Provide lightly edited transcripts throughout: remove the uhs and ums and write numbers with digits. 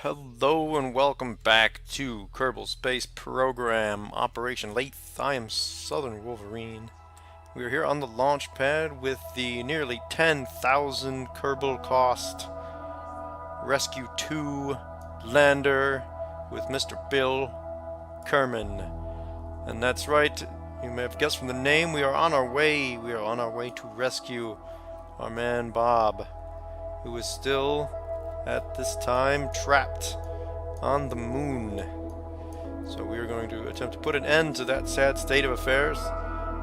Hello and welcome back to Kerbal Space Program Operation Laythe. I am Southern Wolverine. We are here on the launch pad with the nearly 10,000 Kerbal cost Rescue 2 lander with Mr. Bill Kerman. And that's right, you may have guessed from the name, we are on our way. We are on our way to rescue our man Bob, who is still at this time trapped on the moon. So we are going to attempt to put an end to that sad state of affairs,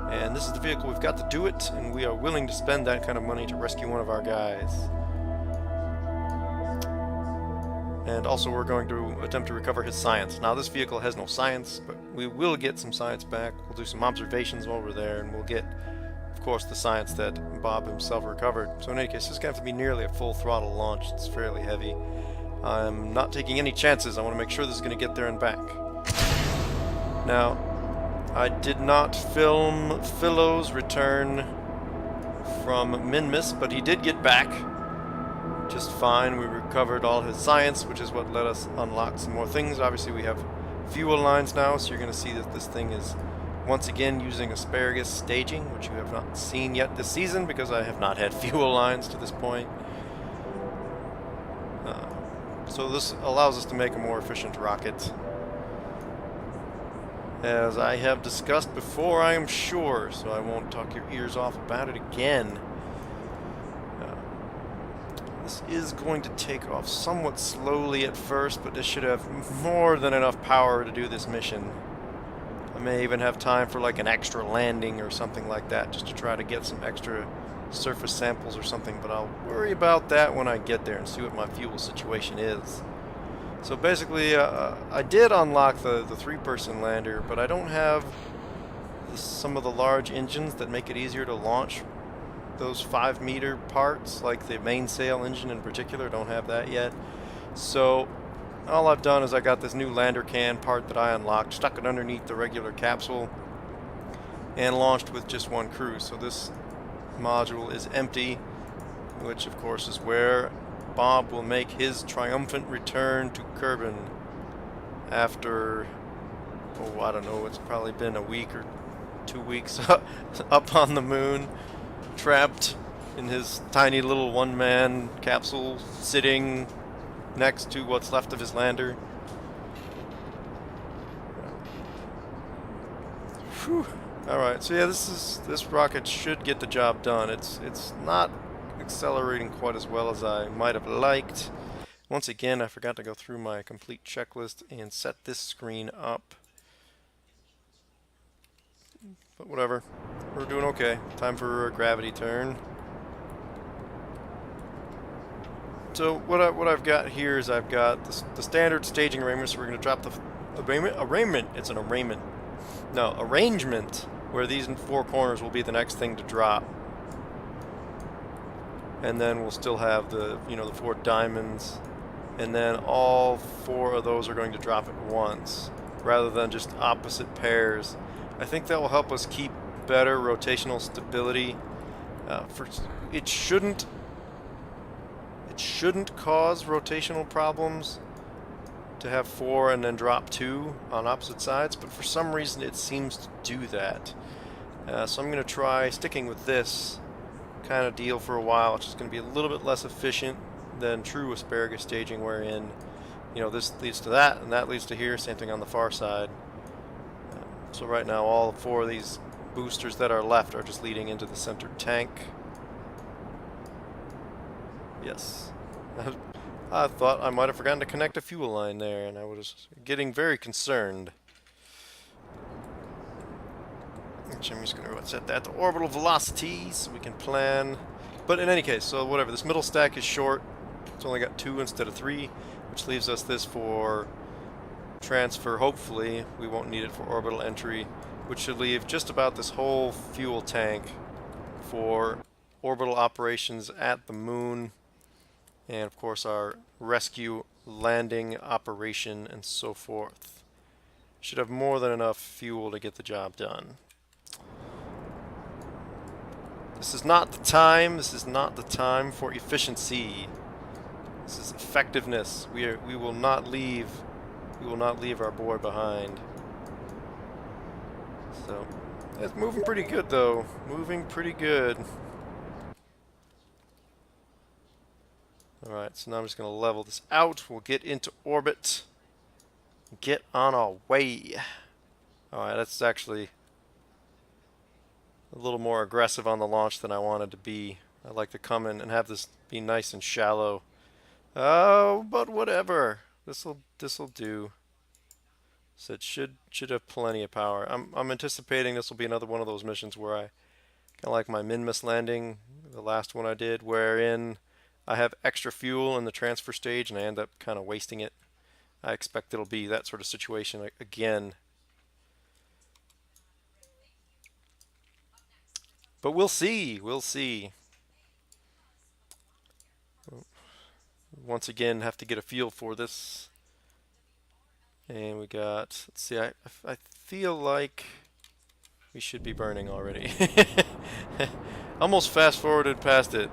and this is the vehicle we've got to do it, and we are willing to spend that kind of money to rescue one of our guys. And also we're going to attempt to recover his science. Now this vehicle has no science, but we will get some science back. We'll do some observations while we're there, and we'll get, of course, the science that Bob himself recovered. So in any case, this is going to have to be nearly a full throttle launch. It's fairly heavy. I'm not taking any chances. I want to make sure this is going to get there and back. Now, I did not film Philo's return from Minmus, but he did get back just fine. We recovered all his science, which is what let us unlock some more things. Obviously, we have fuel lines now, so you're going to see that this thing is once again using asparagus staging, which you have not seen yet this season because I have not had fuel lines to this point. So this allows us to make a more efficient rocket, as I have discussed before, I am sure, so I won't talk your ears off about it again. This is going to take off somewhat slowly at first, but this should have more than enough power to do this mission. I may even have time for like an extra landing or something like that, just to try to get some extra surface samples or something, but I'll worry about that when I get there and see what my fuel situation is. So basically, I did unlock the three-person lander, but I don't have some of the large engines that make it easier to launch those 5-meter parts, like the mainsail engine in particular. Don't have that yet. So all I've done is I got this new lander can part that I unlocked, stuck it underneath the regular capsule, and launched with just one crew. So this module is empty, which of course is where Bob will make his triumphant return to Kerman after, oh, I don't know, it's probably been a week or 2 weeks up on the moon, trapped in his tiny little one-man capsule, sitting next to what's left of his lander. Whew. Alright, so yeah, this rocket should get the job done. It's not accelerating quite as well as I might have liked. Once again, I forgot to go through my complete checklist and set this screen up. But whatever, we're doing okay. Time for a gravity turn. So what I've got here is I've got the standard staging arrangement. So we're going to drop the arrangement. It's an arrangement. No, arrangement, where these four corners will be the next thing to drop. And then we'll still have the four diamonds, and then all four of those are going to drop at once rather than just opposite pairs. I think that will help us keep better rotational stability. It shouldn't cause rotational problems to have 4 and then drop 2 on opposite sides, but for some reason it seems to do that. So I'm going to try sticking with this kind of deal for a while, which is going to be a little bit less efficient than true asparagus staging, wherein this leads to that and that leads to here. Same thing on the far side. So right now all 4 of these boosters that are left are just leading into the center tank. Yes. I thought I might have forgotten to connect a fuel line there, and I was getting very concerned. Which I'm just going to set that to orbital velocity so we can plan. But in any case, so whatever, this middle stack is short. It's only got 2 instead of 3, which leaves us this for transfer. Hopefully we won't need it for orbital entry, which should leave just about this whole fuel tank for orbital operations at the moon, and of course our rescue landing operation and so forth. Should have more than enough fuel to get the job done. This is not the time for efficiency. This is effectiveness. We will not leave. We will not leave our boy behind. So, it's moving pretty good though. Moving pretty good. Alright, so now I'm just going to level this out. We'll get into orbit. Get on our way. Alright, that's actually a little more aggressive on the launch than I wanted to be. I'd like to come in and have this be nice and shallow. Oh, but whatever. This'll do. So it should have plenty of power. I'm anticipating this will be another one of those missions where I kind of like my min-miss landing, the last one I did, wherein I have extra fuel in the transfer stage and I end up kind of wasting it. I expect it'll be that sort of situation again. But we'll see. We'll see. Once again, have to get a feel for this. And we got, let's see, I feel like we should be burning already. Almost fast forwarded past it.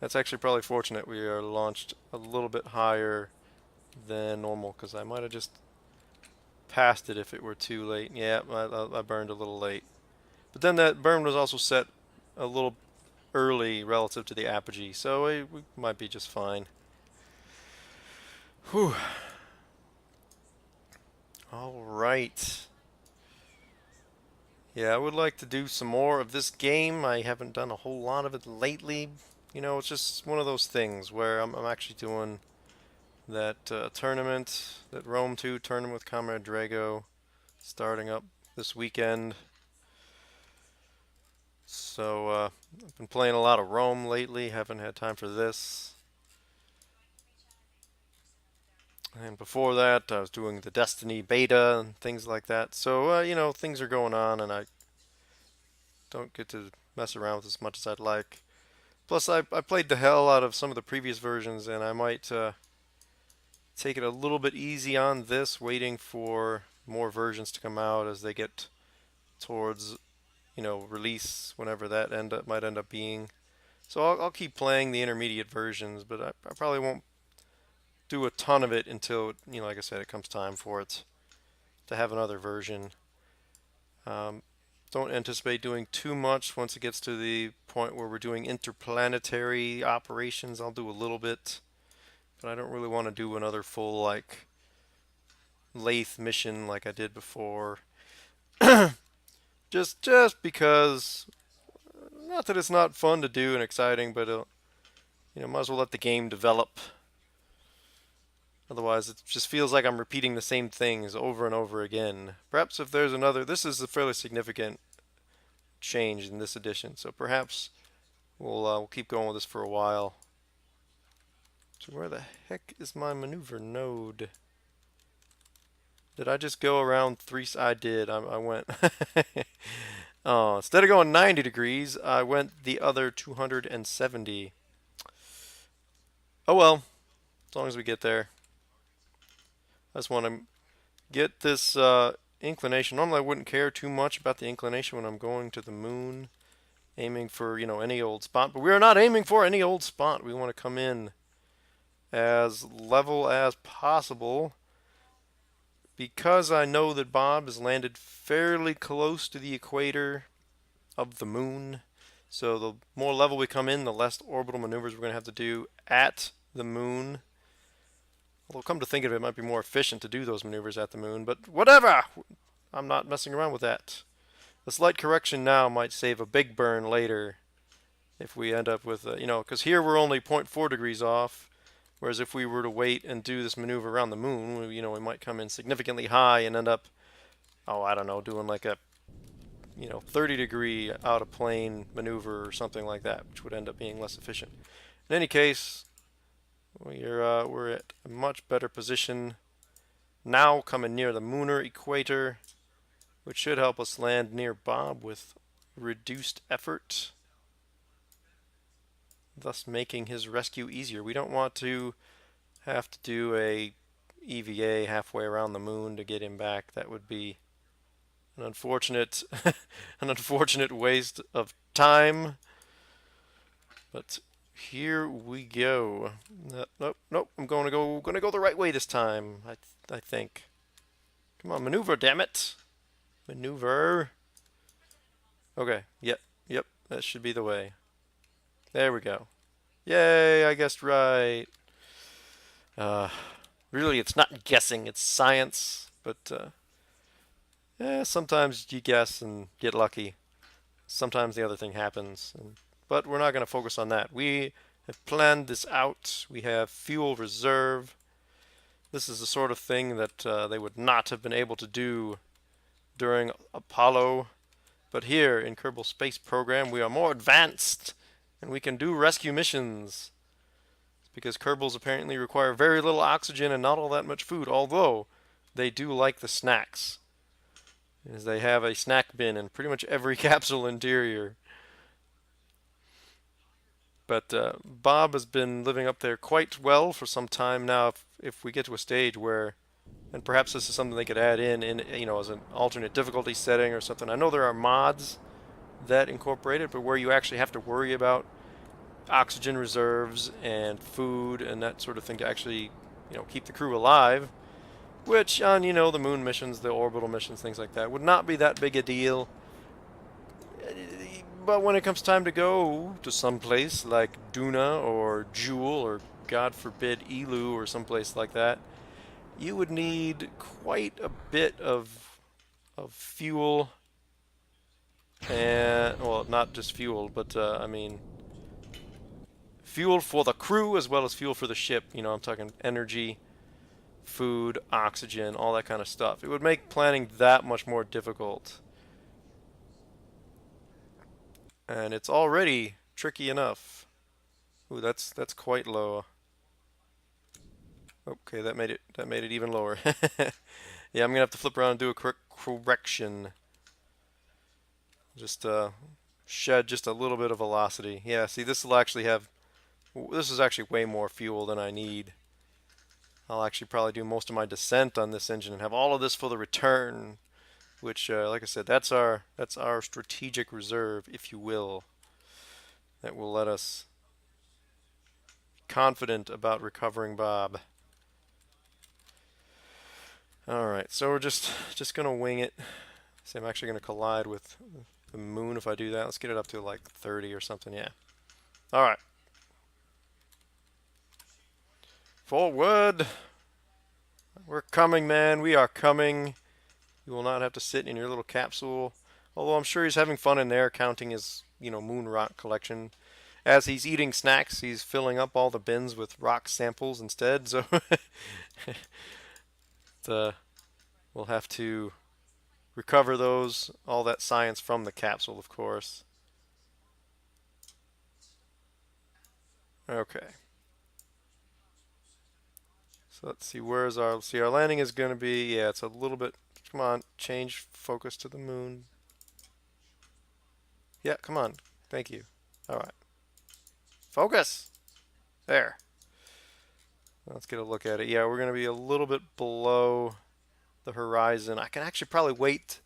That's actually probably fortunate. We are launched a little bit higher than normal because I might have just passed it if it were too late. Yeah, I burned a little late. But then that burn was also set a little early relative to the apogee, so we might be just fine. Whew. All right. Yeah, I would like to do some more of this game. I haven't done a whole lot of it lately. You know, it's just one of those things where I'm actually doing that tournament, that Rome 2 tournament with Comrade Drago, starting up this weekend. So I've been playing a lot of Rome lately. Haven't had time for this. And before that, I was doing the Destiny beta and things like that. So, you know, things are going on, and I don't get to mess around with as much as I'd like. Plus, I played the hell out of some of the previous versions, and I might take it a little bit easy on this, waiting for more versions to come out as they get towards, you know, release, whenever that might end up being. So I'll keep playing the intermediate versions, but I probably won't do a ton of it until, you know, like I said, it comes time for it to have another version. Don't anticipate doing too much once it gets to the point where we're doing interplanetary operations. I'll do a little bit, but I don't really want to do another full, like, Laythe mission like I did before. just because, not that it's not fun to do and exciting, but you know, might as well let the game develop. Otherwise, it just feels like I'm repeating the same things over and over again. Perhaps if there's another, this is a fairly significant change in this edition, so perhaps we'll keep going with this for a while. So where the heck is my maneuver node? Did I just go around three? I did. I went. Oh, instead of going 90 degrees, I went the other 270. Oh well, as long as we get there. I just want to get this inclination. Normally I wouldn't care too much about the inclination when I'm going to the moon, aiming for, you know, any old spot. But we are not aiming for any old spot. We want to come in as level as possible, because I know that Bob has landed fairly close to the equator of the moon. So the more level we come in, the less orbital maneuvers we're going to have to do at the moon. Although, come to think of it, it might be more efficient to do those maneuvers at the moon, but whatever! I'm not messing around with that. A slight correction now might save a big burn later if we end up with, you know, because here we're only 0.4 degrees off, whereas if we were to wait and do this maneuver around the moon, you know, we might come in significantly high and end up, oh, I don't know, doing like a, you know, 30-degree out of plane maneuver or something like that, which would end up being less efficient. In any case, we're at a much better position now, coming near the Munar equator, which should help us land near Bob with reduced effort, thus making his rescue easier. We don't want to have to do a EVA halfway around the moon to get him back. That would be an unfortunate an unfortunate waste of time. But here we go. Nope, nope. I'm gonna go the right way this time. I think. Come on, maneuver, damn it. Maneuver. Okay. Yep. Yep. That should be the way. There we go. Yay! I guessed right. Uh, really, it's not guessing. It's science. But yeah, sometimes you guess and get lucky. Sometimes the other thing happens. But we're not going to focus on that. We have planned this out. We have fuel reserve. This is the sort of thing that they would not have been able to do during Apollo. But here in Kerbal Space Program, we are more advanced and we can do rescue missions. Because Kerbals apparently require very little oxygen and not all that much food, although they do like the snacks. As they have a snack bin in pretty much every capsule interior. But Bob has been living up there quite well for some time now. If we get to a stage where, and perhaps this is something they could add in as an alternate difficulty setting or something. I know there are mods that incorporate it, but where you actually have to worry about oxygen reserves and food and that sort of thing to actually, keep the crew alive. Which on, the moon missions, the orbital missions, things like that, would not be that big a deal. But when it comes time to go to some place like Duna or Jewel or, God forbid, Elu or someplace like that, you would need quite a bit of fuel. And, well, not just fuel, but, I mean, fuel for the crew as well as fuel for the ship. I'm talking energy, food, oxygen, all that kind of stuff. It would make planning that much more difficult. And it's already tricky enough. Ooh, that's quite low. Okay, that made it even lower. Yeah, I'm gonna have to flip around and do a quick correction. Just shed just a little bit of velocity. Yeah, see, this is actually way more fuel than I need. I'll actually probably do most of my descent on this engine and have all of this for the return, which, like I said, that's our strategic reserve, if you will, that will let us be confident about recovering Bob. All right, so we're just gonna wing it. See, I'm actually gonna collide with the moon if I do that. Let's get it up to like 30 or something. Yeah. All right. Forward. We're coming, man. We are coming. You will not have to sit in your little capsule. Although I'm sure he's having fun in there counting his, moon rock collection. As he's eating snacks, he's filling up all the bins with rock samples instead. So we'll have to recover all that science from the capsule, of course. Okay. So let's see, our landing is going to be, yeah, it's a little bit, come on, change focus to the moon. Yeah, come on. Thank you. All right. Focus. There. Let's get a look at it. Yeah, we're going to be a little bit below the horizon. I can actually probably wait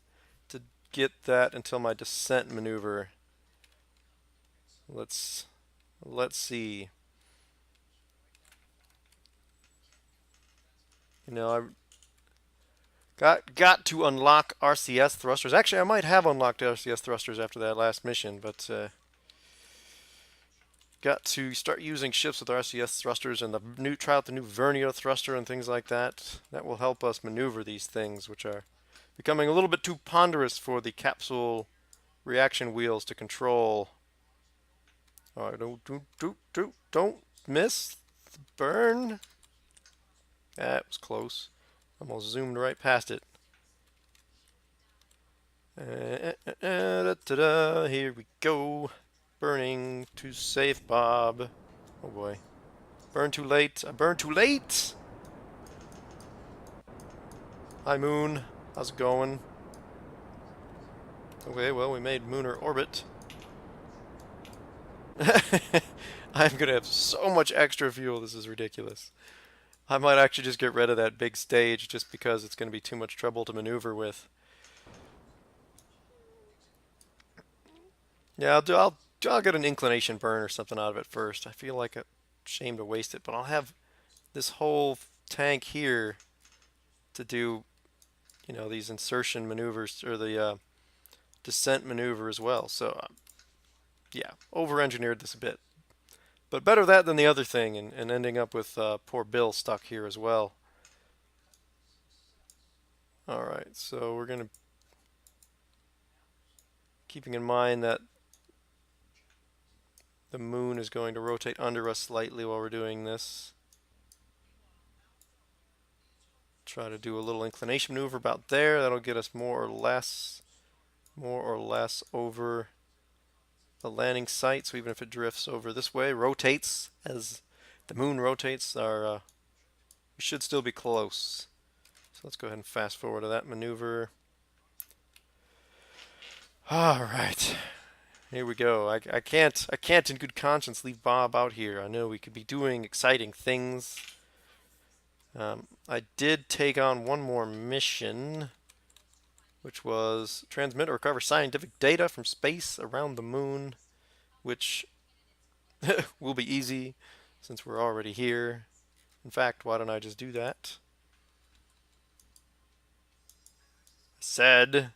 to get that until my descent maneuver. Let's see. I got to unlock RCS thrusters. Actually, I might have unlocked RCS thrusters after that last mission, but got to start using ships with RCS thrusters and try out the new vernier thruster and things like that. That will help us maneuver these things, which are becoming a little bit too ponderous for the capsule reaction wheels to control. All right, don't miss the burn. That was close. Almost zoomed right past it. Here we go. Burning to save Bob. Oh boy. Burn too late. I burned too late! Hi Moon. How's it going? Okay, well, we made Munar orbit. I'm gonna have so much extra fuel, this is ridiculous. I might actually just get rid of that big stage just because it's gonna be too much trouble to maneuver with. Yeah, I'll I'll get an inclination burn or something out of it first. I feel like a shame to waste it, but I'll have this whole tank here to do, you know, these insertion maneuvers or the descent maneuver as well. So yeah, over-engineered this a bit. But better that than the other thing, and ending up with poor Bill stuck here as well. Alright, so we're going to, keeping in mind that the moon is going to rotate under us slightly while we're doing this. Try to do a little inclination maneuver about there. That'll get us more or less over the landing site. So even if it drifts over this way, rotates as the moon rotates, we should still be close. So let's go ahead and fast forward to that maneuver. All right, here we go. I can't in good conscience leave Bob out here. I know we could be doing exciting things. I did take on one more mission, which was transmit or recover scientific data from space around the moon, which will be easy since we're already here. In fact, why don't I just do that? Said,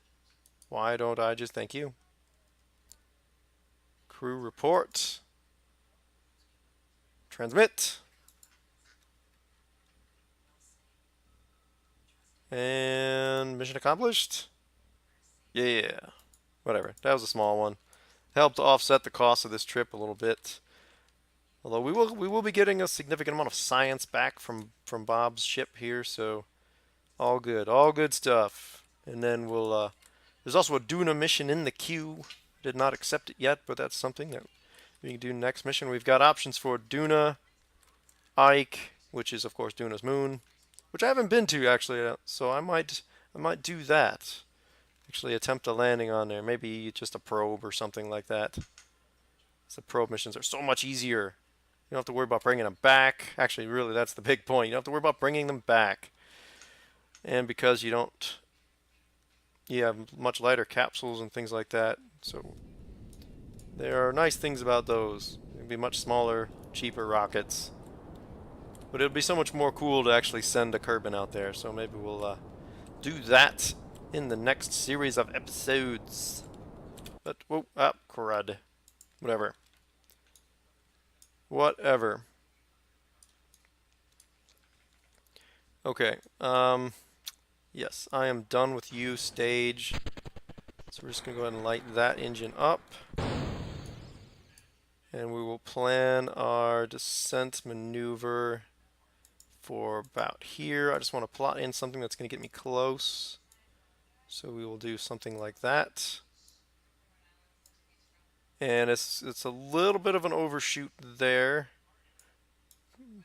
why don't I just thank you? Crew report. Transmit. And mission accomplished. Yeah, whatever. That was a small one. Helped offset the cost of this trip a little bit. Although we will be getting a significant amount of science back from Bob's ship here, so all good stuff. And then we'll there's also a Duna mission in the queue. Did not accept it yet, but that's something that we can do next mission. We've got options for Duna, Ike, which is of course Duna's moon, which I haven't been to actually, so I might do that. Actually attempt a landing on there, maybe just a probe or something like that. The probe missions are so much easier. You don't have to worry about bringing them back. Actually, really, that's the big point. You don't have to worry about bringing them back. And because you have much lighter capsules and things like that. So there are nice things about those. They'll be much smaller, cheaper rockets. But it'll be so much more cool to actually send a Kerman out there. So maybe we'll do that in the next series of episodes. But, whoa, crud. Whatever. Okay, yes, I am done with you, stage. So we're just going to go ahead and light that engine up. And we will plan our descent maneuver for about here. I just want to plot in something that's going to get me close. So we will do something like that. And it's a little bit of an overshoot there.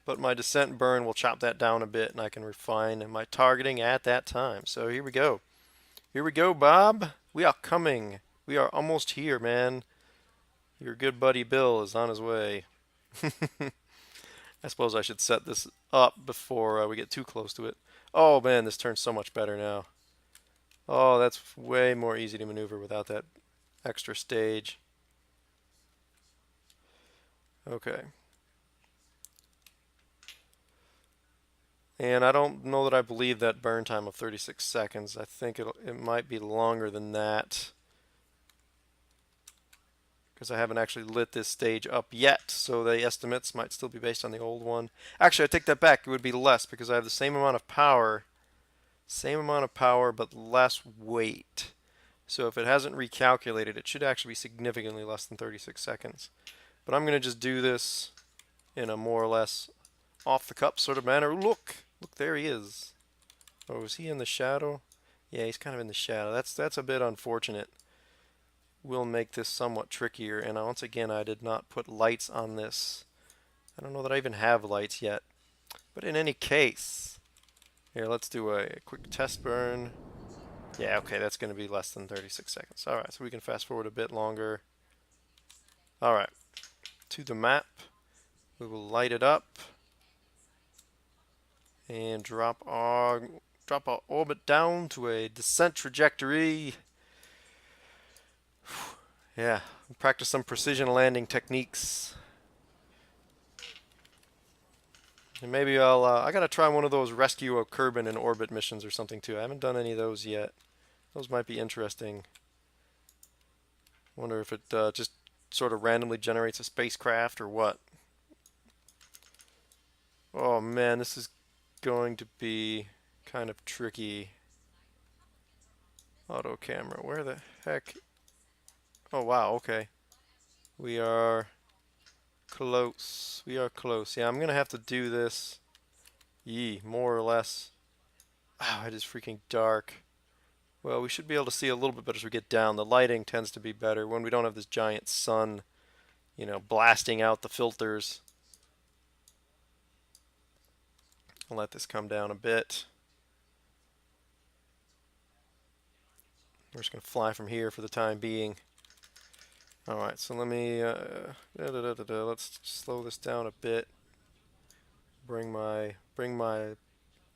But my descent burn will chop that down a bit, and I can refine my targeting at that time. So here we go. Here we go, Bob. We are coming. We are almost here, man. Your good buddy Bill is on his way. I suppose I should set this up before we get too close to it. Oh, man, this turns so much better now. Oh, that's way more easy to maneuver without that extra stage. Okay. And I don't know that I believe that burn time of 36 seconds. I think it might be longer than that. Because I haven't actually lit this stage up yet, so the estimates might still be based on the old one. Actually, I take that back. It would be less because I have the same amount of power. But less weight. So if it hasn't recalculated, it should actually be significantly less than 36 seconds. But I'm going to just do this in a more or less off-the-cup sort of manner. Look, there he is. Oh, is he in the shadow? Yeah, he's kind of in the shadow. That's a bit unfortunate. We'll make this somewhat trickier. And once again, I did not put lights on this. I don't know that I even have lights yet. But in any case, here, let's do a quick test burn. Yeah, okay, that's going to be less than 36 seconds. Alright, so we can fast forward a bit longer. Alright, to the map. We will light it up. And drop our orbit down to a descent trajectory. Yeah, practice some precision landing techniques. And maybe I gotta try one of those rescue a Kerman in orbit missions or something too. I haven't done any of those yet. Those might be interesting. Wonder if it just sort of randomly generates a spacecraft or what. Oh man, this is going to be kind of tricky. Auto camera, where the heck? Oh wow, okay. We are close. We are close. Yeah, I'm gonna have to do this. Yee, more or less. Wow, it is freaking dark. Well, we should be able to see a little bit better as we get down. The lighting tends to be better when we don't have this giant sun, you know, blasting out the filters. I'll let this come down a bit. We're just going to fly from here for the time being. Alright, so let me, let's slow this down a bit. Bring my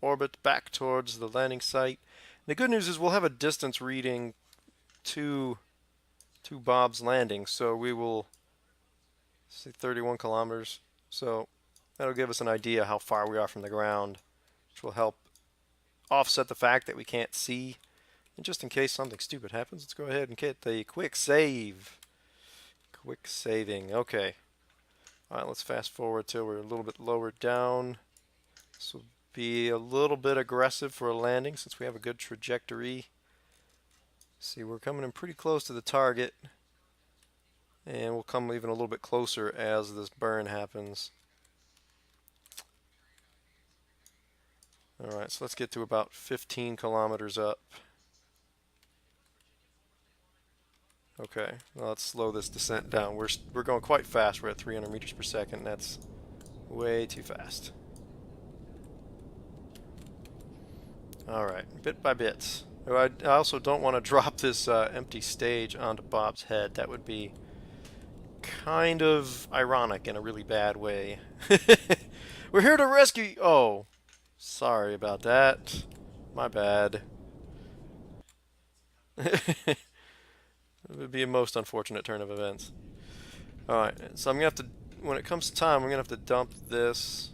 orbit back towards the landing site. The good news is we'll have a distance reading to Bob's landing, so we will see 31 kilometers. So that'll give us an idea how far we are from the ground, which will help offset the fact that we can't see. And just in case something stupid happens, let's go ahead and get the quick save. Quick saving. Okay. Alright, let's fast forward till we're a little bit lower down. This will be a little bit aggressive for a landing since we have a good trajectory. See, we're coming in pretty close to the target. And we'll come even a little bit closer as this burn happens. Alright, so let's get to about 15 kilometers up. Okay, well, let's slow this descent down. We're going quite fast. We're at 300 meters per second. That's way too fast. Alright, bit by bit. I also don't want to drop this empty stage onto Bob's head. That would be kind of ironic in a really bad way. We're here to rescue... Oh, sorry about that. My bad. It would be a most unfortunate turn of events. Alright, so I'm going to have to... When it comes to time, I'm going to have to dump this...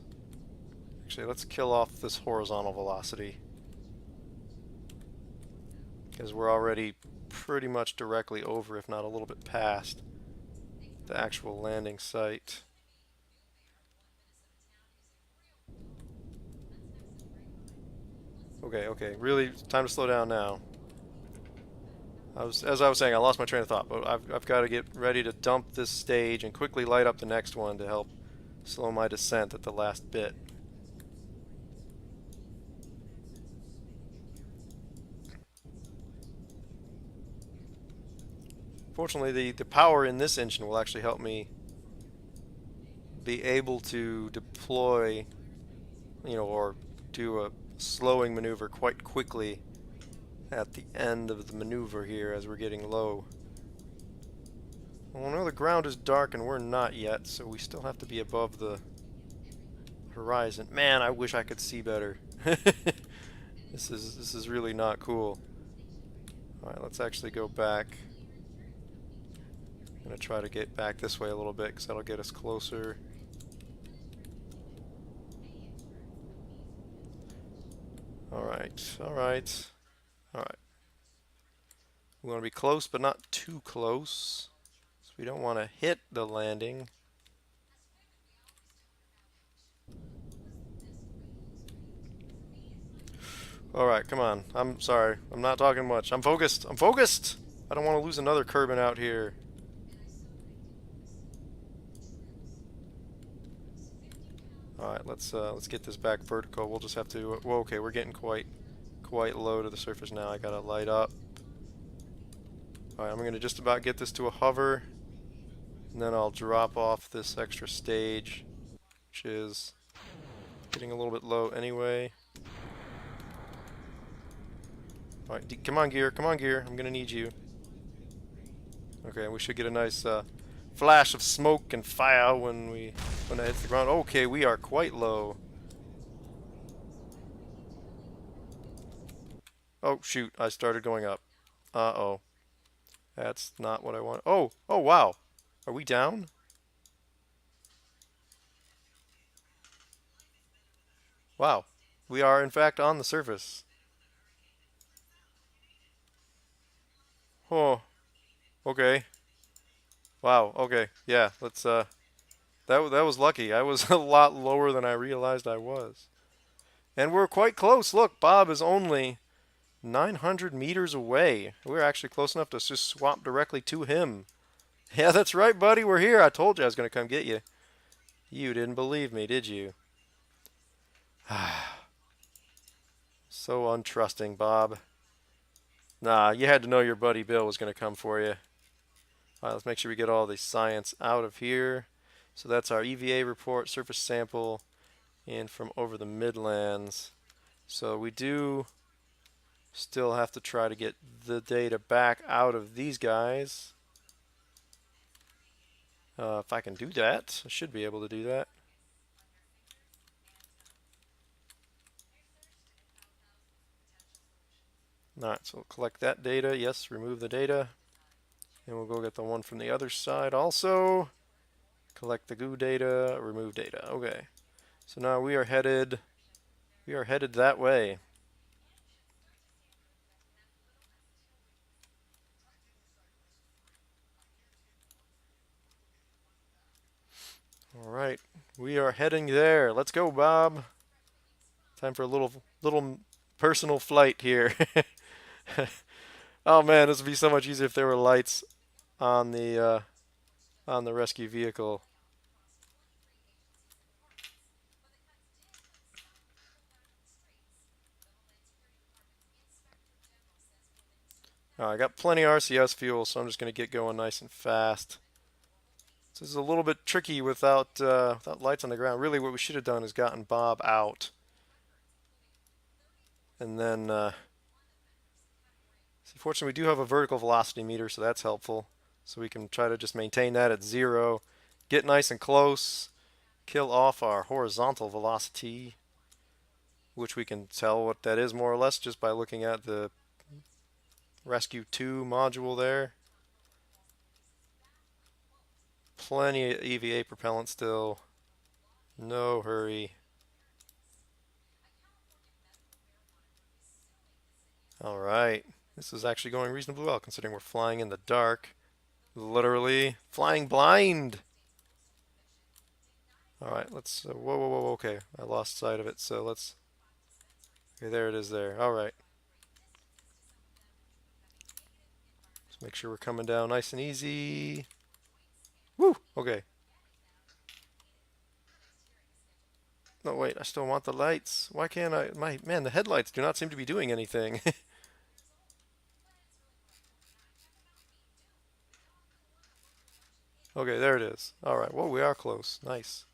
Actually, let's kill off this horizontal velocity. Because we're already pretty much directly over, if not a little bit past, the actual landing site. Okay, really, time to slow down now. As I was saying, I lost my train of thought, but I've got to get ready to dump this stage and quickly light up the next one to help slow my descent at the last bit. Fortunately, the power in this engine will actually help me be able to deploy, you know, or do a slowing maneuver quite quickly at the end of the maneuver here as we're getting low. Well, no, the ground is dark and we're not yet, so we still have to be above the horizon. Man, I wish I could see better. This is really not cool. Alright, let's actually go back. I'm going to try to get back this way a little bit because that'll get us closer. Alright. Alright. We want to be close, but not too close. So we don't want to hit the landing. Alright, come on. I'm sorry. I'm not talking much. I'm focused. I'm focused! I don't want to lose another Kerman out here. Alright, let's get this back vertical. We'll just have to... Well, okay, we're getting quite low to the surface now. I gotta light up. Alright, I'm gonna just about get this to a hover. And then I'll drop off this extra stage, which is getting a little bit low anyway. Alright, come on, gear. Come on, gear. I'm gonna need you. Okay, we should get a nice flash of smoke and fire when it hits the ground. Okay, we are quite low. Oh, shoot. I started going up. Uh-oh. That's not what I want. Oh, oh wow. Are we down? Wow. We are in fact on the surface. Oh, okay. Wow, okay. Yeah, let's that was lucky. I was a lot lower than I realized I was. And we're quite close. Look, Bob is only 900 meters away. We're actually close enough to just swap directly to him. Yeah, that's right, buddy. We're here. I told you I was going to come get you. You didn't believe me, did you? So untrusting, Bob. Nah, you had to know your buddy Bill was going to come for you. All right, let's make sure we get all the science out of here. So that's our EVA report, surface sample, and from over the Midlands. So we do still have to try to get the data back out of these guys. If I can do that, I should be able to do that. Alright, so we'll collect that data. Yes, remove the data. And we'll go get the one from the other side also. Collect the goo data, remove data. Okay. So now we are headed that way. Alright. We are heading there. Let's go, Bob. Time for a little personal flight here. Oh man, this would be so much easier if there were lights on the rescue vehicle. I got plenty of RCS fuel, so I'm just going to get going nice and fast. This is a little bit tricky without lights on the ground. Really, what we should have done is gotten Bob out, and then. Fortunately, we do have a vertical velocity meter, so that's helpful. So we can try to just maintain that at 0, get nice and close, kill off our horizontal velocity, which we can tell what that is more or less just by looking at the Rescue 2 module there. Plenty of EVA propellant still. No hurry. Alright. This is actually going reasonably well considering we're flying in the dark. Literally flying blind. Alright, let's... whoa, whoa, whoa, okay. I lost sight of it, so let's... Okay, there it is there. Alright. Let's make sure we're coming down nice and easy. Woo! Okay. No, wait, I still want the lights. Why can't I... Man, the headlights do not seem to be doing anything. Okay, there it is. Alright, well, we are close. Nice.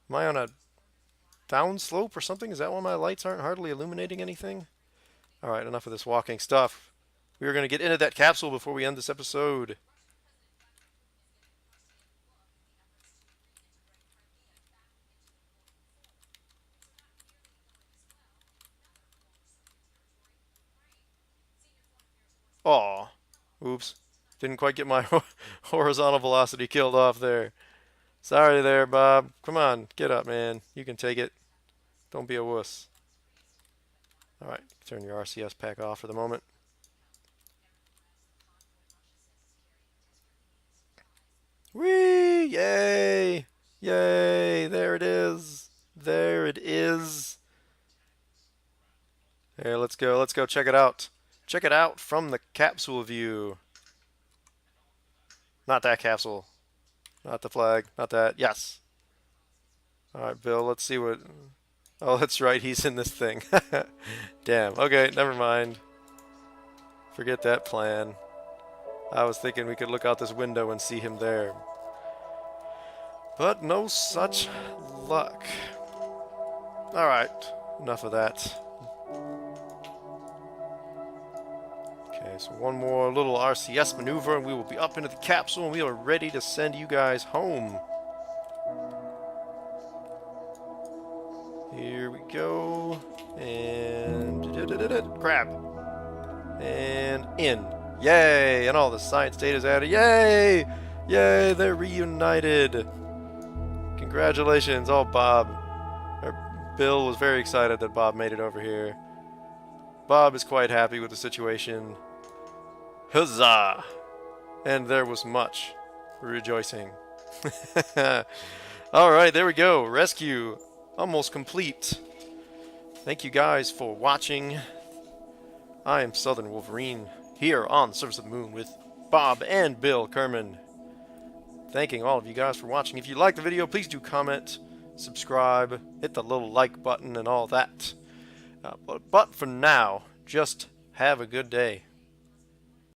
Am I on a down slope or something? Is that why my lights aren't hardly illuminating anything? Alright, enough of this walking stuff. We are going to get into that capsule before we end this episode. Aw. Oops. Didn't quite get my horizontal velocity killed off there. Sorry there, Bob. Come on, get up, man. You can take it. Don't be a wuss. Alright, turn your RCS pack off for the moment. Whee! Yay! Yay! There it is. There it is. Here, let's go. Let's go check it out. Check it out from the capsule view. Not that capsule. Not the flag. Not that. Yes. Alright, Bill, let's see what... Oh, that's right. He's in this thing. Damn. Okay, never mind. Forget that plan. I was thinking we could look out this window and see him there. But no such luck. Alright, enough of that. Okay, so one more little RCS maneuver and we will be up into the capsule and we are ready to send you guys home. Here we go. And... crap. And in. Yay! And all the science data is added. Yay! Yay! They're reunited. Congratulations. Oh, Bob. Bill was very excited that Bob made it over here. Bob is quite happy with the situation. Huzzah! And there was much rejoicing. Alright, there we go. Rescue almost complete. Thank you guys for watching. I am Southern Wolverine, here on the Surface of the Moon with Bob and Bill Kerman. Thanking all of you guys for watching. If you liked the video, please do comment, subscribe, hit the little like button and all that. But for now, just have a good day.